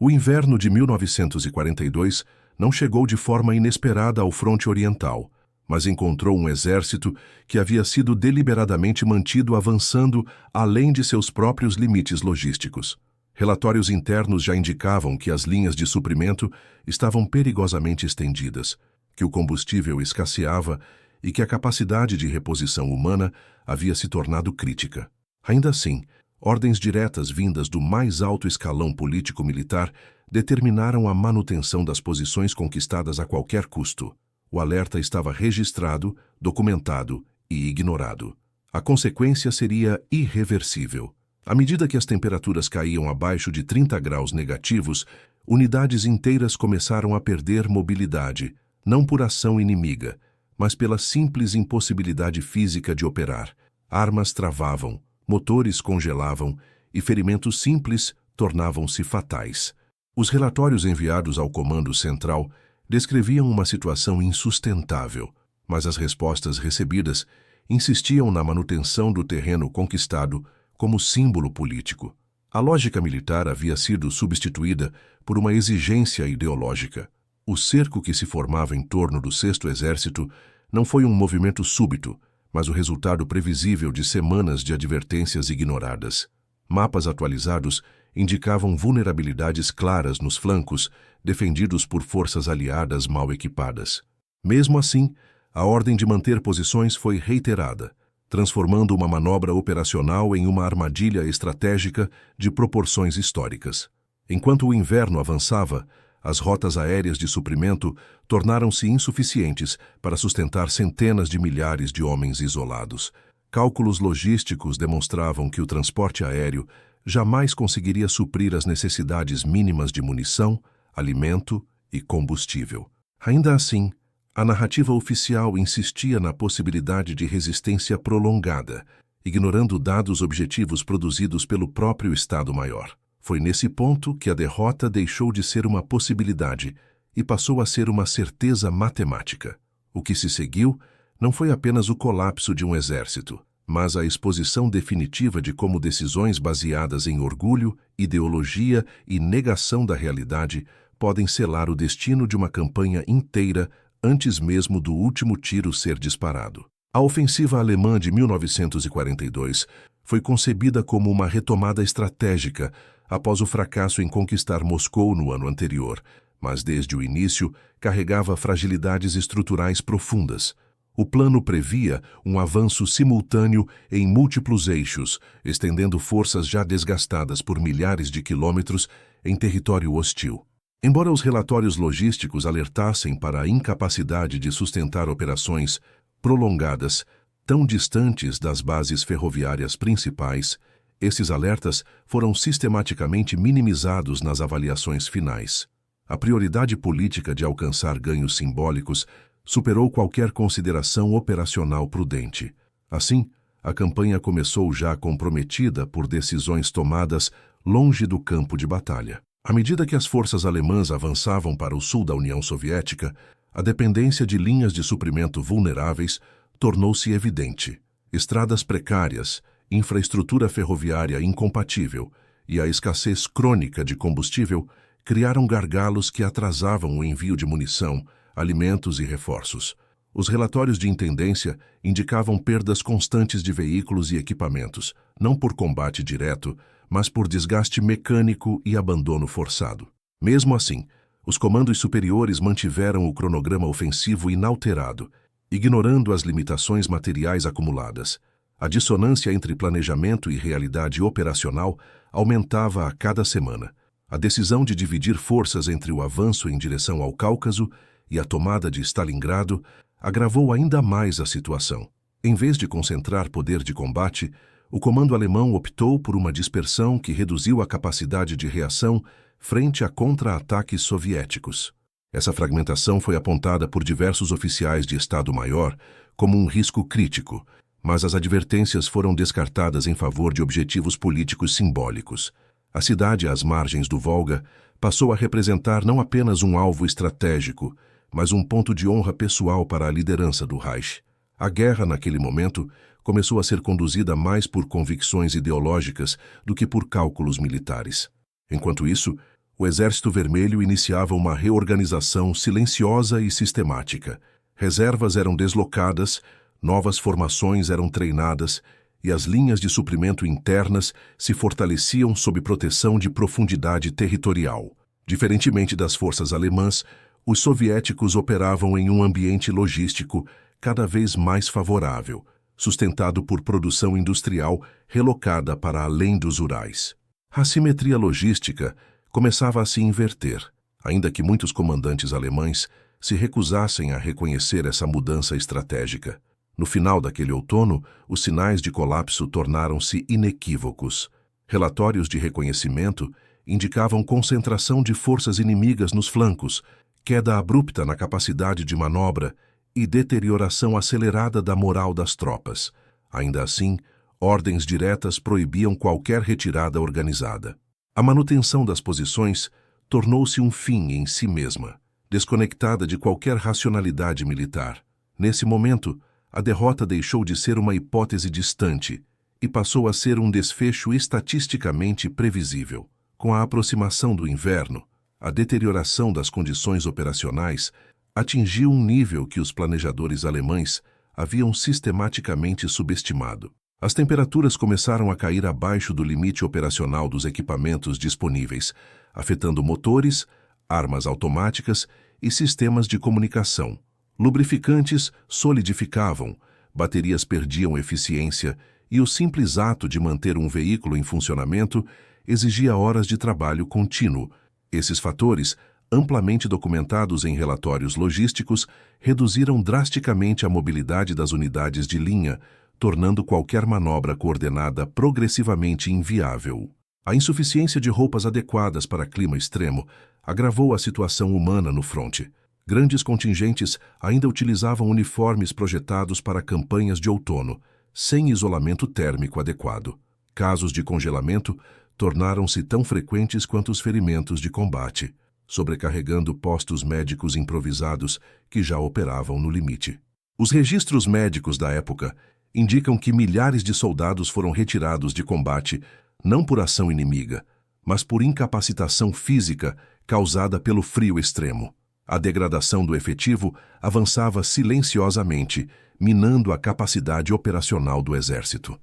O inverno de 1942 não chegou de forma inesperada ao fronte oriental, mas encontrou um exército que havia sido deliberadamente mantido avançando além de seus próprios limites logísticos. Relatórios internos já indicavam que as linhas de suprimento estavam perigosamente estendidas, que o combustível escasseava e que a capacidade de reposição humana havia se tornado crítica. Ainda assim, ordens diretas vindas do mais alto escalão político-militar determinaram a manutenção das posições conquistadas a qualquer custo. O alerta estava registrado, documentado e ignorado. A consequência seria irreversível. À medida que as temperaturas caíam abaixo de 30 graus negativos, unidades inteiras começaram a perder mobilidade, não por ação inimiga, mas pela simples impossibilidade física de operar. Armas travavam, motores congelavam e ferimentos simples tornavam-se fatais. Os relatórios enviados ao Comando Central descreviam uma situação insustentável, mas as respostas recebidas insistiam na manutenção do terreno conquistado como símbolo político. A lógica militar havia sido substituída por uma exigência ideológica. O cerco que se formava em torno do 6º Exército não foi um movimento súbito, mas o resultado previsível de semanas de advertências ignoradas. Mapas atualizados indicavam vulnerabilidades claras nos flancos, defendidos por forças aliadas mal equipadas. Mesmo assim, a ordem de manter posições foi reiterada, transformando uma manobra operacional em uma armadilha estratégica de proporções históricas. Enquanto o inverno avançava, as rotas aéreas de suprimento tornaram-se insuficientes para sustentar centenas de milhares de homens isolados. Cálculos logísticos demonstravam que o transporte aéreo jamais conseguiria suprir as necessidades mínimas de munição, alimento e combustível. Ainda assim, a narrativa oficial insistia na possibilidade de resistência prolongada, ignorando dados objetivos produzidos pelo próprio Estado-Maior. Foi nesse ponto que a derrota deixou de ser uma possibilidade e passou a ser uma certeza matemática. O que se seguiu não foi apenas o colapso de um exército, mas a exposição definitiva de como decisões baseadas em orgulho, ideologia e negação da realidade podem selar o destino de uma campanha inteira antes mesmo do último tiro ser disparado. A ofensiva alemã de 1942 foi concebida como uma retomada estratégica após o fracasso em conquistar Moscou no ano anterior, mas desde o início carregava fragilidades estruturais profundas. O plano previa um avanço simultâneo em múltiplos eixos, estendendo forças já desgastadas por milhares de quilômetros em território hostil. Embora os relatórios logísticos alertassem para a incapacidade de sustentar operações prolongadas tão distantes das bases ferroviárias principais, esses alertas foram sistematicamente minimizados nas avaliações finais. A prioridade política de alcançar ganhos simbólicos superou qualquer consideração operacional prudente. Assim, a campanha começou já comprometida por decisões tomadas longe do campo de batalha. À medida que as forças alemãs avançavam para o sul da União Soviética, a dependência de linhas de suprimento vulneráveis tornou-se evidente. Estradas precárias, infraestrutura ferroviária incompatível e a escassez crônica de combustível criaram gargalos que atrasavam o envio de munição, alimentos e reforços. Os relatórios de intendência indicavam perdas constantes de veículos e equipamentos, não por combate direto, mas por desgaste mecânico e abandono forçado. Mesmo assim, os comandos superiores mantiveram o cronograma ofensivo inalterado, ignorando as limitações materiais acumuladas. A dissonância entre planejamento e realidade operacional aumentava a cada semana. A decisão de dividir forças entre o avanço em direção ao Cáucaso e a tomada de Stalingrado agravou ainda mais a situação. Em vez de concentrar poder de combate, o comando alemão optou por uma dispersão que reduziu a capacidade de reação frente a contra-ataques soviéticos. Essa fragmentação foi apontada por diversos oficiais de Estado-Maior como um risco crítico, mas as advertências foram descartadas em favor de objetivos políticos simbólicos. A cidade às margens do Volga passou a representar não apenas um alvo estratégico, mas um ponto de honra pessoal para a liderança do Reich. A guerra, naquele momento, começou a ser conduzida mais por convicções ideológicas do que por cálculos militares. Enquanto isso, O Exército Vermelho iniciava uma reorganização silenciosa e sistemática. Reservas eram deslocadas, novas formações eram treinadas e as linhas de suprimento internas se fortaleciam sob proteção de profundidade territorial. Diferentemente das forças alemãs, os soviéticos operavam em um ambiente logístico cada vez mais favorável, sustentado por produção industrial relocada para além dos Urais. A simetria logística começava a se inverter, ainda que muitos comandantes alemães se recusassem a reconhecer essa mudança estratégica. No final daquele outono, os sinais de colapso tornaram-se inequívocos. Relatórios de reconhecimento indicavam concentração de forças inimigas nos flancos, queda abrupta na capacidade de manobra e deterioração acelerada da moral das tropas. Ainda assim, ordens diretas proibiam qualquer retirada organizada. A manutenção das posições tornou-se um fim em si mesma, desconectada de qualquer racionalidade militar. Nesse momento, a derrota deixou de ser uma hipótese distante e passou a ser um desfecho estatisticamente previsível. Com a aproximação do inverno, a deterioração das condições operacionais atingiu um nível que os planejadores alemães haviam sistematicamente subestimado. As temperaturas começaram a cair abaixo do limite operacional dos equipamentos disponíveis, afetando motores, armas automáticas e sistemas de comunicação. Lubrificantes solidificavam, baterias perdiam eficiência e o simples ato de manter um veículo em funcionamento exigia horas de trabalho contínuo. Esses fatores, amplamente documentados em relatórios logísticos, reduziram drasticamente a mobilidade das unidades de linha, tornando qualquer manobra coordenada progressivamente inviável. A insuficiência de roupas adequadas para clima extremo agravou a situação humana no fronte. Grandes contingentes ainda utilizavam uniformes projetados para campanhas de outono, sem isolamento térmico adequado. Casos de congelamento tornaram-se tão frequentes quanto os ferimentos de combate, sobrecarregando postos médicos improvisados que já operavam no limite. Os registros médicos da época indicam que milhares de soldados foram retirados de combate não por ação inimiga, mas por incapacitação física causada pelo frio extremo. A degradação do efetivo avançava silenciosamente, minando a capacidade operacional do exército.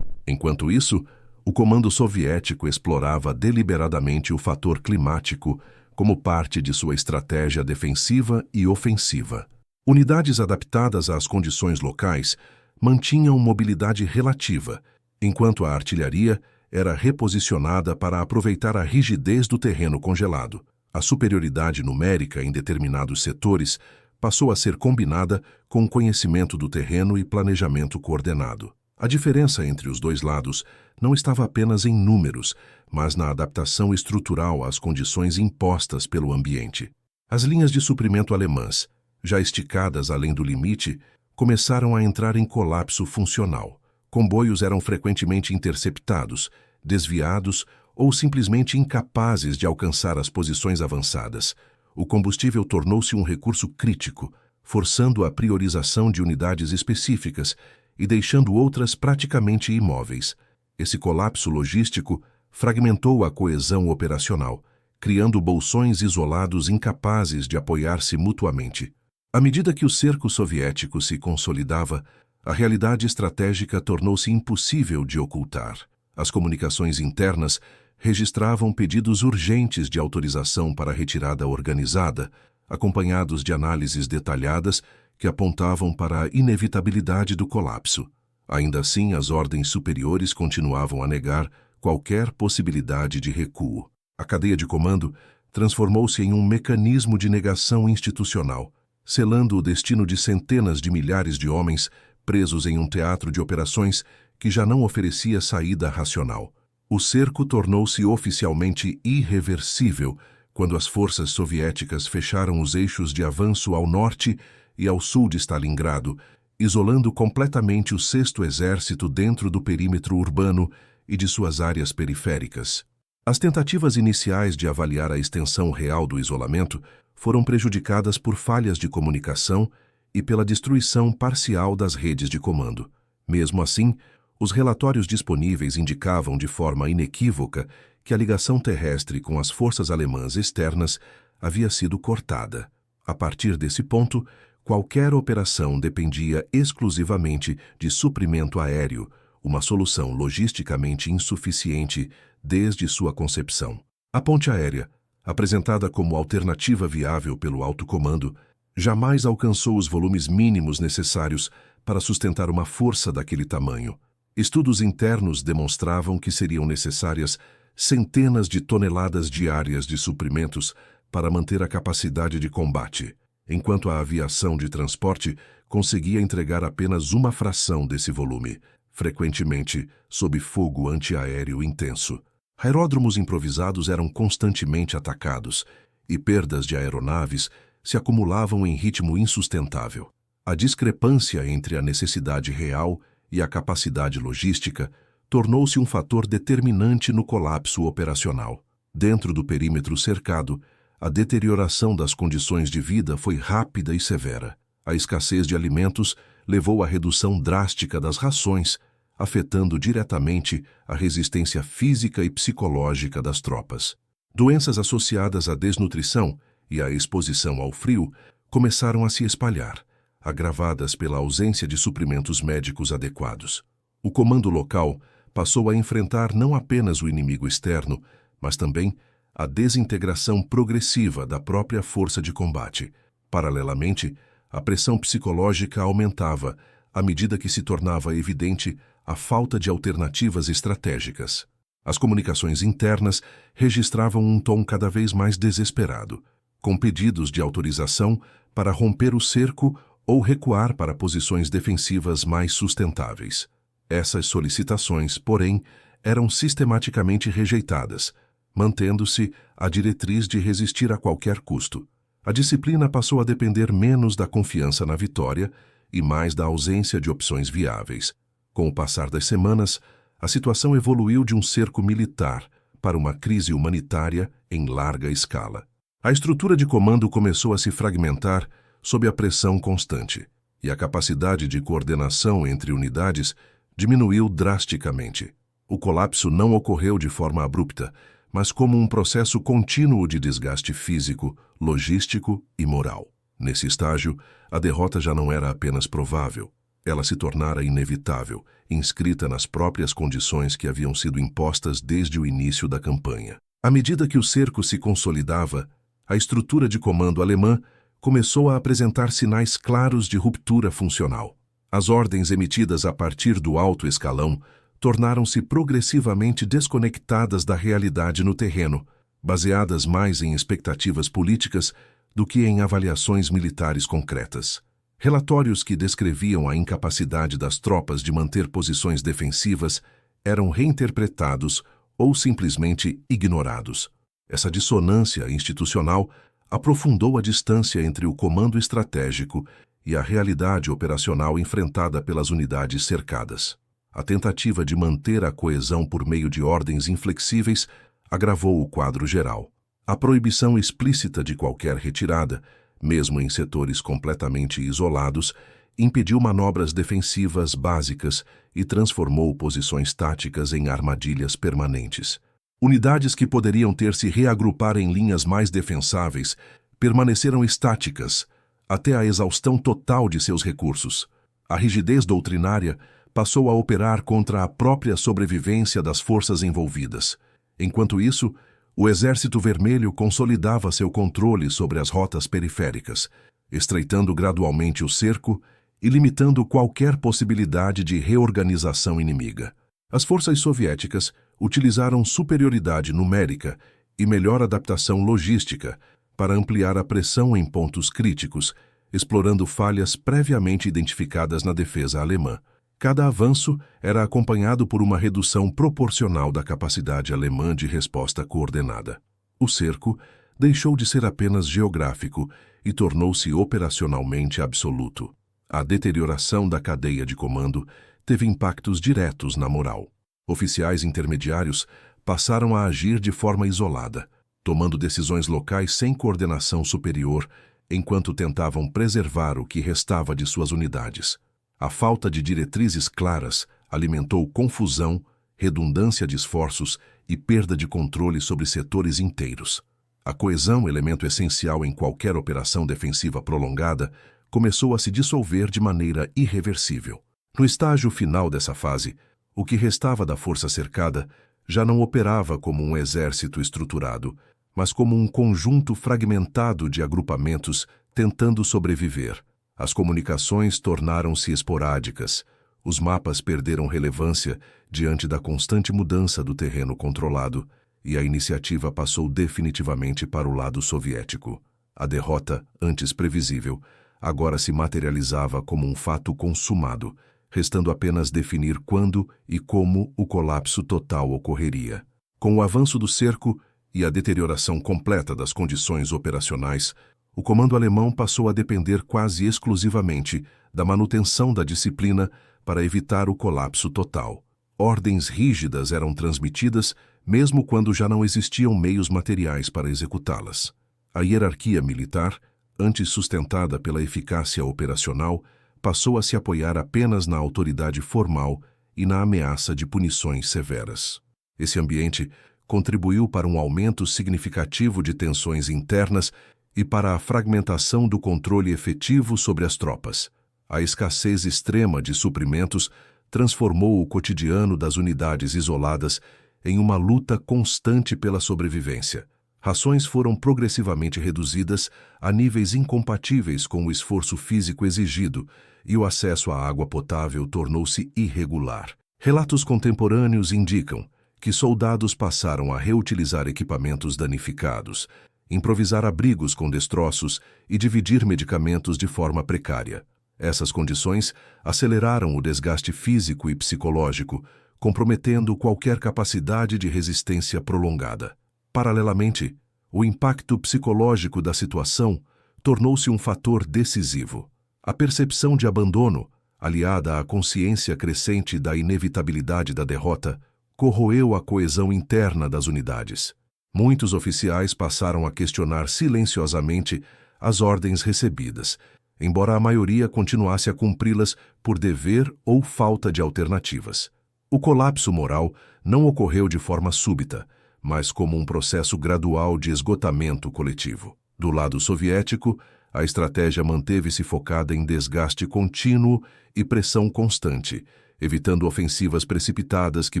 Enquanto isso, o comando soviético explorava deliberadamente o fator climático como parte de sua estratégia defensiva e ofensiva. Unidades adaptadas às condições locais mantinham mobilidade relativa, enquanto a artilharia era reposicionada para aproveitar a rigidez do terreno congelado. A superioridade numérica em determinados setores passou a ser combinada com conhecimento do terreno e planejamento coordenado. A diferença entre os dois lados não estava apenas em números, mas na adaptação estrutural às condições impostas pelo ambiente. As linhas de suprimento alemãs, já esticadas além do limite, começaram a entrar em colapso funcional. Comboios eram frequentemente interceptados, desviados ou simplesmente incapazes de alcançar as posições avançadas. O combustível tornou-se um recurso crítico, forçando a priorização de unidades específicas e deixando outras praticamente imóveis. Esse colapso logístico fragmentou a coesão operacional, criando bolsões isolados incapazes de apoiar-se mutuamente. À medida que o cerco soviético se consolidava, a realidade estratégica tornou-se impossível de ocultar. As comunicações internas registravam pedidos urgentes de autorização para retirada organizada, acompanhados de análises detalhadas que apontavam para a inevitabilidade do colapso. Ainda assim, as ordens superiores continuavam a negar qualquer possibilidade de recuo. A cadeia de comando transformou-se em um mecanismo de negação institucional, selando o destino de centenas de milhares de homens presos em um teatro de operações que já não oferecia saída racional. O cerco tornou-se oficialmente irreversível quando as forças soviéticas fecharam os eixos de avanço ao norte e ao sul de Stalingrado, isolando completamente o 6º Exército dentro do perímetro urbano e de suas áreas periféricas. As tentativas iniciais de avaliar a extensão real do isolamento foram prejudicadas por falhas de comunicação e pela destruição parcial das redes de comando. Mesmo assim, os relatórios disponíveis indicavam de forma inequívoca que a ligação terrestre com as forças alemãs externas havia sido cortada. A partir desse ponto, qualquer operação dependia exclusivamente de suprimento aéreo, uma solução logisticamente insuficiente desde sua concepção. A ponte aérea, apresentada como alternativa viável pelo alto comando, jamais alcançou os volumes mínimos necessários para sustentar uma força daquele tamanho. Estudos internos demonstravam que seriam necessárias centenas de toneladas diárias de suprimentos para manter a capacidade de combate, enquanto a aviação de transporte conseguia entregar apenas uma fração desse volume, frequentemente sob fogo antiaéreo intenso. Aeródromos improvisados eram constantemente atacados e perdas de aeronaves se acumulavam em ritmo insustentável. A discrepância entre a necessidade real e a capacidade logística tornou-se um fator determinante no colapso operacional. Dentro do perímetro cercado, a deterioração das condições de vida foi rápida e severa. A escassez de alimentos levou à redução drástica das rações, afetando diretamente a resistência física e psicológica das tropas. Doenças associadas à desnutrição e à exposição ao frio começaram a se espalhar, agravadas pela ausência de suprimentos médicos adequados. O comando local passou a enfrentar não apenas o inimigo externo, mas também a desintegração progressiva da própria força de combate. Paralelamente, a pressão psicológica aumentava à medida que se tornava evidente a falta de alternativas estratégicas. As comunicações internas registravam um tom cada vez mais desesperado, com pedidos de autorização para romper o cerco ou recuar para posições defensivas mais sustentáveis. Essas solicitações, porém, eram sistematicamente rejeitadas, mantendo-se a diretriz de resistir a qualquer custo. A disciplina passou a depender menos da confiança na vitória e mais da ausência de opções viáveis. Com o passar das semanas, a situação evoluiu de um cerco militar para uma crise humanitária em larga escala. A estrutura de comando começou a se fragmentar sob a pressão constante, e a capacidade de coordenação entre unidades diminuiu drasticamente. O colapso não ocorreu de forma abrupta, mas como um processo contínuo de desgaste físico, logístico e moral. Nesse estágio, a derrota já não era apenas provável. Ela se tornara inevitável, inscrita nas próprias condições que haviam sido impostas desde o início da campanha. À medida que o cerco se consolidava, a estrutura de comando alemã começou a apresentar sinais claros de ruptura funcional. As ordens emitidas a partir do alto escalão tornaram-se progressivamente desconectadas da realidade no terreno, baseadas mais em expectativas políticas do que em avaliações militares concretas. Relatórios que descreviam a incapacidade das tropas de manter posições defensivas eram reinterpretados ou simplesmente ignorados. Essa dissonância institucional aprofundou a distância entre o comando estratégico e a realidade operacional enfrentada pelas unidades cercadas. A tentativa de manter a coesão por meio de ordens inflexíveis agravou o quadro geral. A proibição explícita de qualquer retirada, mesmo em setores completamente isolados, impediu manobras defensivas básicas e transformou posições táticas em armadilhas permanentes. Unidades que poderiam ter se reagrupar em linhas mais defensáveis permaneceram estáticas até a exaustão total de seus recursos. A rigidez doutrinária passou a operar contra a própria sobrevivência das forças envolvidas. Enquanto isso, o Exército Vermelho consolidava seu controle sobre as rotas periféricas, estreitando gradualmente o cerco e limitando qualquer possibilidade de reorganização inimiga. As forças soviéticas utilizaram superioridade numérica e melhor adaptação logística para ampliar a pressão em pontos críticos, explorando falhas previamente identificadas na defesa alemã. Cada avanço era acompanhado por uma redução proporcional da capacidade alemã de resposta coordenada. O cerco deixou de ser apenas geográfico e tornou-se operacionalmente absoluto. A deterioração da cadeia de comando teve impactos diretos na moral. Oficiais intermediários passaram a agir de forma isolada, tomando decisões locais sem coordenação superior, enquanto tentavam preservar o que restava de suas unidades. A falta de diretrizes claras alimentou confusão, redundância de esforços e perda de controle sobre setores inteiros. A coesão, elemento essencial em qualquer operação defensiva prolongada, começou a se dissolver de maneira irreversível. No estágio final dessa fase, o que restava da força cercada já não operava como um exército estruturado, mas como um conjunto fragmentado de agrupamentos tentando sobreviver. As comunicações tornaram-se esporádicas, os mapas perderam relevância diante da constante mudança do terreno controlado, e a iniciativa passou definitivamente para o lado soviético. A derrota, antes previsível, agora se materializava como um fato consumado, restando apenas definir quando e como o colapso total ocorreria. Com o avanço do cerco e a deterioração completa das condições operacionais, o comando alemão passou a depender quase exclusivamente da manutenção da disciplina para evitar o colapso total. Ordens rígidas eram transmitidas, mesmo quando já não existiam meios materiais para executá-las. A hierarquia militar, antes sustentada pela eficácia operacional, passou a se apoiar apenas na autoridade formal e na ameaça de punições severas. Esse ambiente contribuiu para um aumento significativo de tensões internas e para a fragmentação do controle efetivo sobre as tropas. A escassez extrema de suprimentos transformou o cotidiano das unidades isoladas em uma luta constante pela sobrevivência. Rações foram progressivamente reduzidas a níveis incompatíveis com o esforço físico exigido e o acesso à água potável tornou-se irregular. Relatos contemporâneos indicam que soldados passaram a reutilizar equipamentos danificados, improvisar abrigos com destroços e dividir medicamentos de forma precária. Essas condições aceleraram o desgaste físico e psicológico, comprometendo qualquer capacidade de resistência prolongada. Paralelamente, o impacto psicológico da situação tornou-se um fator decisivo. A percepção de abandono, aliada à consciência crescente da inevitabilidade da derrota, corroeu a coesão interna das unidades. Muitos oficiais passaram a questionar silenciosamente as ordens recebidas, embora a maioria continuasse a cumpri-las por dever ou falta de alternativas. O colapso moral não ocorreu de forma súbita, mas como um processo gradual de esgotamento coletivo. Do lado soviético, a estratégia manteve-se focada em desgaste contínuo e pressão constante, evitando ofensivas precipitadas que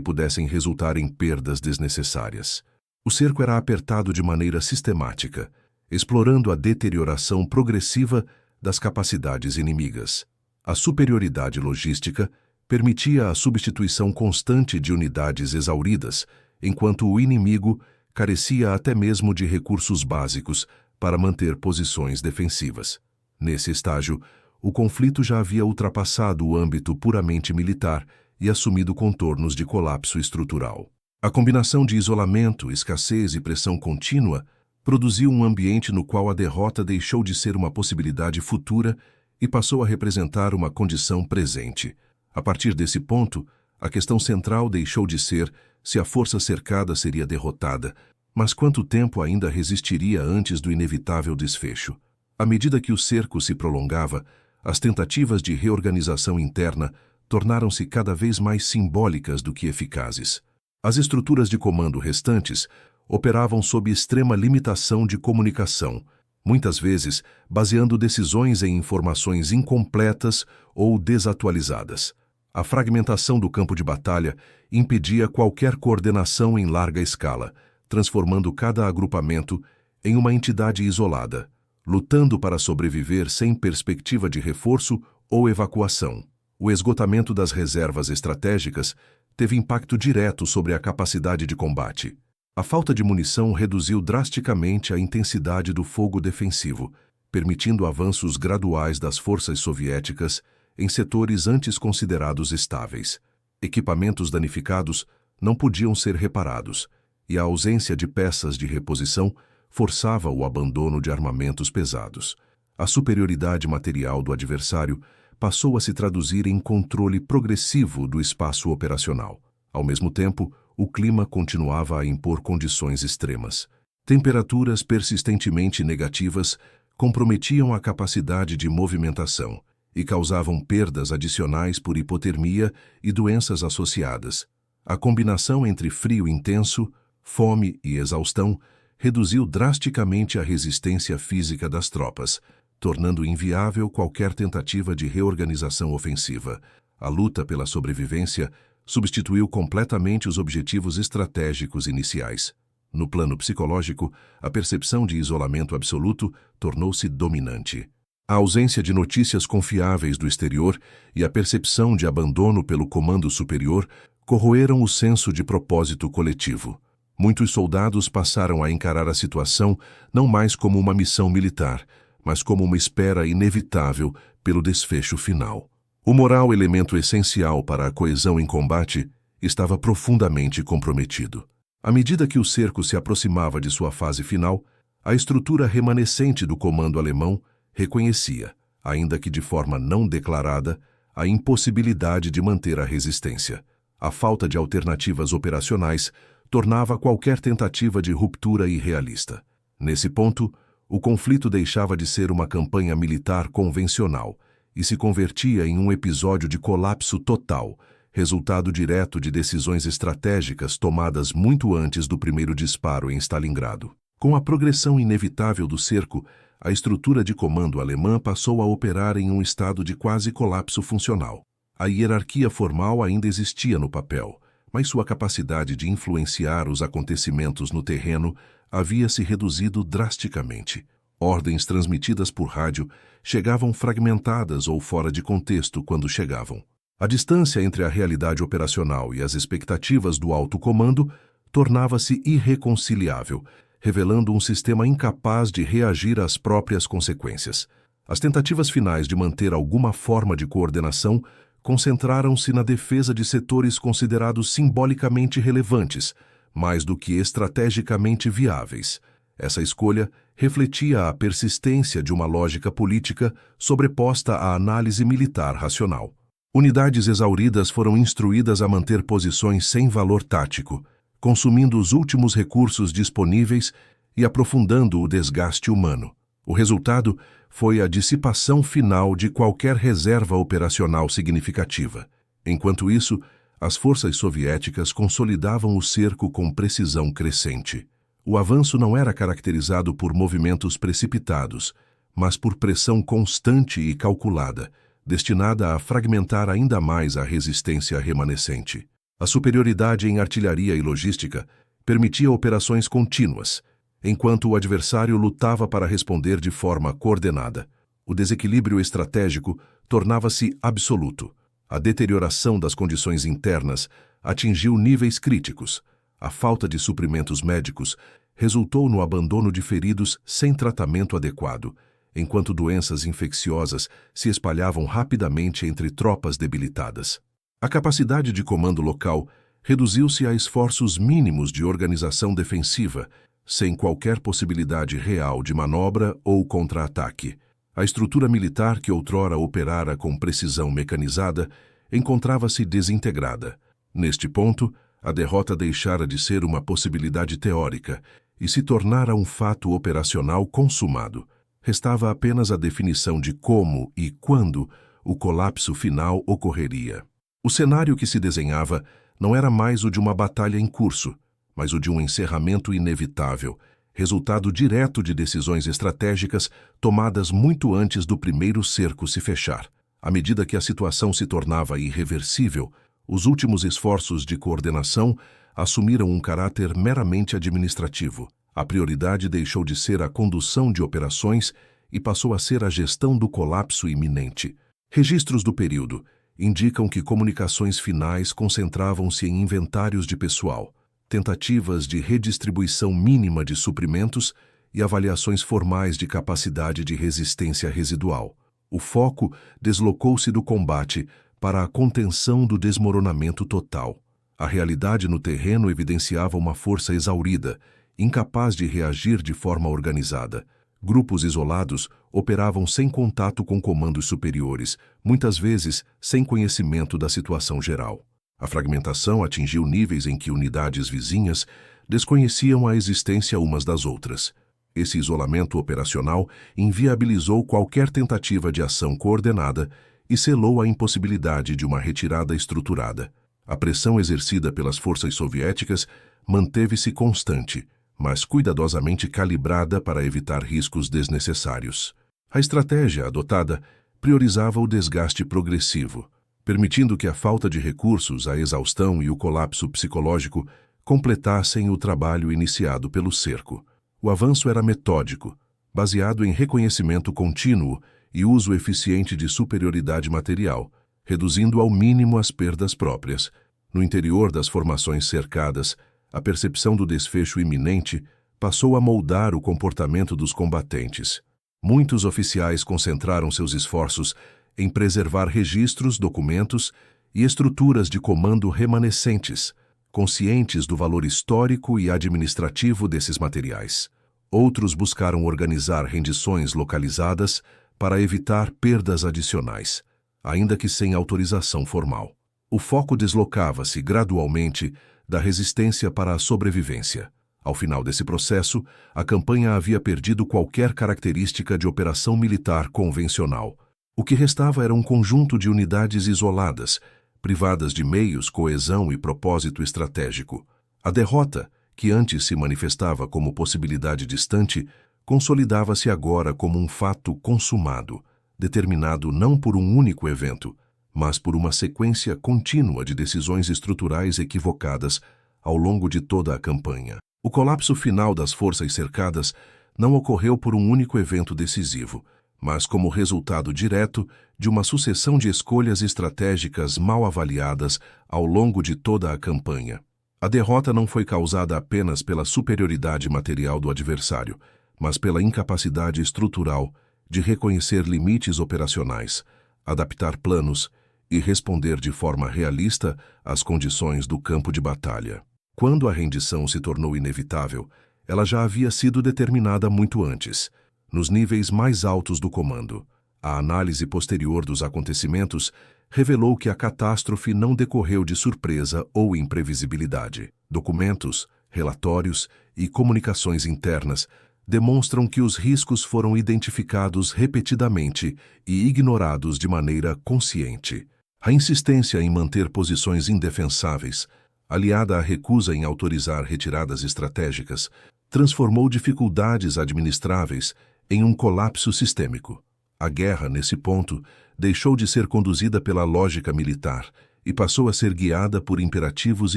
pudessem resultar em perdas desnecessárias. O cerco era apertado de maneira sistemática, explorando a deterioração progressiva das capacidades inimigas. A superioridade logística permitia a substituição constante de unidades exauridas, enquanto o inimigo carecia até mesmo de recursos básicos para manter posições defensivas. Nesse estágio, o conflito já havia ultrapassado o âmbito puramente militar e assumido contornos de colapso estrutural. A combinação de isolamento, escassez e pressão contínua produziu um ambiente no qual a derrota deixou de ser uma possibilidade futura e passou a representar uma condição presente. A partir desse ponto, a questão central deixou de ser se a força cercada seria derrotada, mas quanto tempo ainda resistiria antes do inevitável desfecho. À medida que o cerco se prolongava, as tentativas de reorganização interna tornaram-se cada vez mais simbólicas do que eficazes. As estruturas de comando restantes operavam sob extrema limitação de comunicação, muitas vezes baseando decisões em informações incompletas ou desatualizadas. A fragmentação do campo de batalha impedia qualquer coordenação em larga escala, transformando cada agrupamento em uma entidade isolada, lutando para sobreviver sem perspectiva de reforço ou evacuação. O esgotamento das reservas estratégicas teve impacto direto sobre a capacidade de combate. A falta de munição reduziu drasticamente a intensidade do fogo defensivo, permitindo avanços graduais das forças soviéticas em setores antes considerados estáveis. Equipamentos danificados não podiam ser reparados, e a ausência de peças de reposição forçava o abandono de armamentos pesados. A superioridade material do adversário passou a se traduzir em controle progressivo do espaço operacional. Ao mesmo tempo, o clima continuava a impor condições extremas. Temperaturas persistentemente negativas comprometiam a capacidade de movimentação e causavam perdas adicionais por hipotermia e doenças associadas. A combinação entre frio intenso, fome e exaustão reduziu drasticamente a resistência física das tropas, tornando inviável qualquer tentativa de reorganização ofensiva. A luta pela sobrevivência substituiu completamente os objetivos estratégicos iniciais. No plano psicológico, a percepção de isolamento absoluto tornou-se dominante. A ausência de notícias confiáveis do exterior e a percepção de abandono pelo comando superior corroeram o senso de propósito coletivo. Muitos soldados passaram a encarar a situação não mais como uma missão militar, mas como uma espera inevitável pelo desfecho final. O moral, elemento essencial para a coesão em combate, estava profundamente comprometido. À medida que o cerco se aproximava de sua fase final, a estrutura remanescente do comando alemão reconhecia, ainda que de forma não declarada, a impossibilidade de manter a resistência. A falta de alternativas operacionais tornava qualquer tentativa de ruptura irrealista. Nesse ponto, o conflito deixava de ser uma campanha militar convencional e se convertia em um episódio de colapso total, resultado direto de decisões estratégicas tomadas muito antes do primeiro disparo em Stalingrado. Com a progressão inevitável do cerco, a estrutura de comando alemã passou a operar em um estado de quase colapso funcional. A hierarquia formal ainda existia no papel, mas sua capacidade de influenciar os acontecimentos no terreno havia se reduzido drasticamente. Ordens transmitidas por rádio chegavam fragmentadas ou fora de contexto quando chegavam. A distância entre a realidade operacional e as expectativas do alto comando tornava-se irreconciliável, revelando um sistema incapaz de reagir às próprias consequências. As tentativas finais de manter alguma forma de coordenação concentraram-se na defesa de setores considerados simbolicamente relevantes, mais do que estrategicamente viáveis. Essa escolha refletia a persistência de uma lógica política sobreposta à análise militar racional. Unidades exauridas foram instruídas a manter posições sem valor tático, consumindo os últimos recursos disponíveis e aprofundando o desgaste humano. O resultado foi a dissipação final de qualquer reserva operacional significativa. Enquanto isso, as forças soviéticas consolidavam o cerco com precisão crescente. O avanço não era caracterizado por movimentos precipitados, mas por pressão constante e calculada, destinada a fragmentar ainda mais a resistência remanescente. A superioridade em artilharia e logística permitia operações contínuas, enquanto o adversário lutava para responder de forma coordenada. O desequilíbrio estratégico tornava-se absoluto. A deterioração das condições internas atingiu níveis críticos. A falta de suprimentos médicos resultou no abandono de feridos sem tratamento adequado, enquanto doenças infecciosas se espalhavam rapidamente entre tropas debilitadas. A capacidade de comando local reduziu-se a esforços mínimos de organização defensiva, sem qualquer possibilidade real de manobra ou contra-ataque. A estrutura militar que outrora operara com precisão mecanizada encontrava-se desintegrada. Neste ponto, a derrota deixara de ser uma possibilidade teórica e se tornara um fato operacional consumado. Restava apenas a definição de como e quando o colapso final ocorreria. O cenário que se desenhava não era mais o de uma batalha em curso, mas o de um encerramento inevitável, resultado direto de decisões estratégicas tomadas muito antes do primeiro cerco se fechar. À medida que a situação se tornava irreversível, os últimos esforços de coordenação assumiram um caráter meramente administrativo. A prioridade deixou de ser a condução de operações e passou a ser a gestão do colapso iminente. Registros do período indicam que comunicações finais concentravam-se em inventários de pessoal, tentativas de redistribuição mínima de suprimentos e avaliações formais de capacidade de resistência residual. O foco deslocou-se do combate para a contenção do desmoronamento total. A realidade no terreno evidenciava uma força exaurida, incapaz de reagir de forma organizada. Grupos isolados operavam sem contato com comandos superiores, muitas vezes sem conhecimento da situação geral. A fragmentação atingiu níveis em que unidades vizinhas desconheciam a existência umas das outras. Esse isolamento operacional inviabilizou qualquer tentativa de ação coordenada e selou a impossibilidade de uma retirada estruturada. A pressão exercida pelas forças soviéticas manteve-se constante, mas cuidadosamente calibrada para evitar riscos desnecessários. A estratégia adotada priorizava o desgaste progressivo, permitindo que a falta de recursos, a exaustão e o colapso psicológico completassem o trabalho iniciado pelo cerco. O avanço era metódico, baseado em reconhecimento contínuo e uso eficiente de superioridade material, reduzindo ao mínimo as perdas próprias. No interior das formações cercadas, a percepção do desfecho iminente passou a moldar o comportamento dos combatentes. Muitos oficiais concentraram seus esforços em preservar registros, documentos e estruturas de comando remanescentes, conscientes do valor histórico e administrativo desses materiais. Outros buscaram organizar rendições localizadas para evitar perdas adicionais, ainda que sem autorização formal. O foco deslocava-se gradualmente da resistência para a sobrevivência. Ao final desse processo, a campanha havia perdido qualquer característica de operação militar convencional. O que restava era um conjunto de unidades isoladas, privadas de meios, coesão e propósito estratégico. A derrota, que antes se manifestava como possibilidade distante, consolidava-se agora como um fato consumado, determinado não por um único evento, mas por uma sequência contínua de decisões estruturais equivocadas ao longo de toda a campanha. O colapso final das forças cercadas não ocorreu por um único evento decisivo, mas como resultado direto de uma sucessão de escolhas estratégicas mal avaliadas ao longo de toda a campanha. A derrota não foi causada apenas pela superioridade material do adversário, mas pela incapacidade estrutural de reconhecer limites operacionais, adaptar planos e responder de forma realista às condições do campo de batalha. Quando a rendição se tornou inevitável, ela já havia sido determinada muito antes, nos níveis mais altos do comando. A análise posterior dos acontecimentos revelou que a catástrofe não decorreu de surpresa ou imprevisibilidade. Documentos, relatórios e comunicações internas demonstram que os riscos foram identificados repetidamente e ignorados de maneira consciente. A insistência em manter posições indefensáveis, aliada à recusa em autorizar retiradas estratégicas, transformou dificuldades administráveis em um colapso sistêmico. A guerra, nesse ponto, deixou de ser conduzida pela lógica militar e passou a ser guiada por imperativos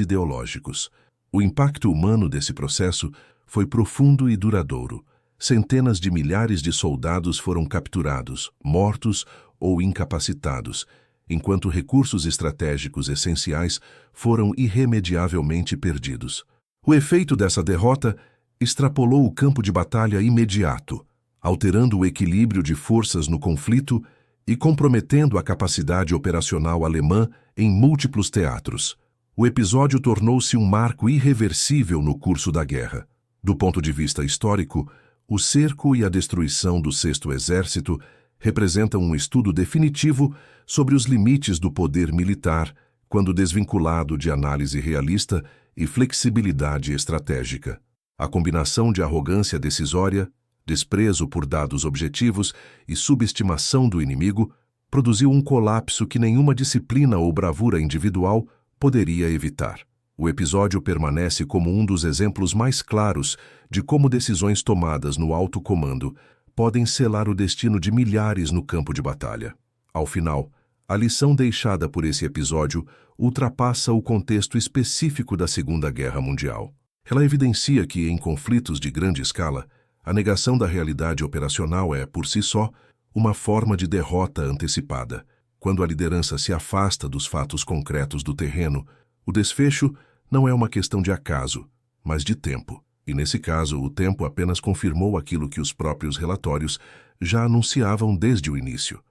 ideológicos. O impacto humano desse processo foi profundo e duradouro. Centenas de milhares de soldados foram capturados, mortos ou incapacitados, enquanto recursos estratégicos essenciais foram irremediavelmente perdidos. O efeito dessa derrota extrapolou o campo de batalha imediato, alterando o equilíbrio de forças no conflito e comprometendo a capacidade operacional alemã em múltiplos teatros. O episódio tornou-se um marco irreversível no curso da guerra. Do ponto de vista histórico, o cerco e a destruição do Sexto Exército representam um estudo definitivo sobre os limites do poder militar, quando desvinculado de análise realista e flexibilidade estratégica. A combinação de arrogância decisória, desprezo por dados objetivos e subestimação do inimigo produziu um colapso que nenhuma disciplina ou bravura individual poderia evitar. O episódio permanece como um dos exemplos mais claros de como decisões tomadas no alto comando podem selar o destino de milhares no campo de batalha. Ao final, a lição deixada por esse episódio ultrapassa o contexto específico da Segunda Guerra Mundial. Ela evidencia que, em conflitos de grande escala, a negação da realidade operacional é, por si só, uma forma de derrota antecipada. Quando a liderança se afasta dos fatos concretos do terreno, o desfecho não é uma questão de acaso, mas de tempo. E nesse caso, o tempo apenas confirmou aquilo que os próprios relatórios já anunciavam desde o início.